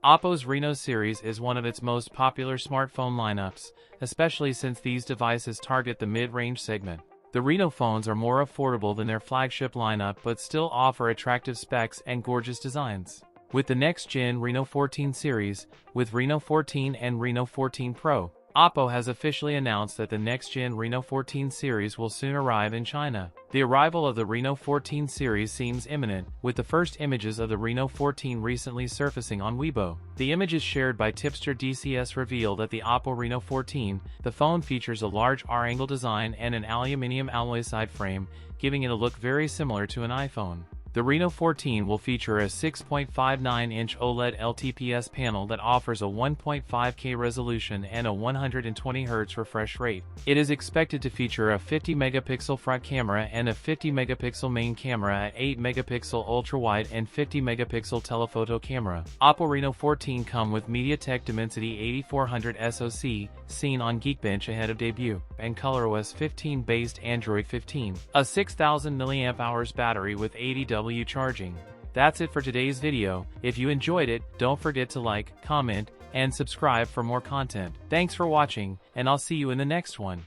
Oppo's Reno series is one of its most popular smartphone lineups, especially since these devices target the mid-range segment. The Reno phones are more affordable than their flagship lineup but still offer attractive specs and gorgeous designs. With the next-gen Reno14 series, with Reno14 and Reno14 Pro, Oppo has officially announced that the next-gen Reno14 series will soon arrive in China. The arrival of the Reno14 series seems imminent, with the first images of the Reno14 recently surfacing on Weibo. The images shared by tipster DCS reveal that the Oppo Reno14, the phone features a large R-angle design and an aluminum alloy side frame, giving it a look very similar to an iPhone. The Reno14 will feature a 6.59-inch OLED LTPS panel that offers a 1.5K resolution and a 120Hz refresh rate. It is expected to feature a 50-megapixel front camera and a 50-megapixel main camera, a 8-megapixel ultra-wide and 50-megapixel telephoto camera. Oppo Reno14 come with MediaTek Dimensity 8400 SoC, seen on Geekbench ahead of debut, and ColorOS 15-based Android 15. A 6000 mAh battery with 80W charging. That's it for today's video. If you enjoyed it, don't forget to like, comment, and subscribe for more content. Thanks for watching, and I'll see you in the next one.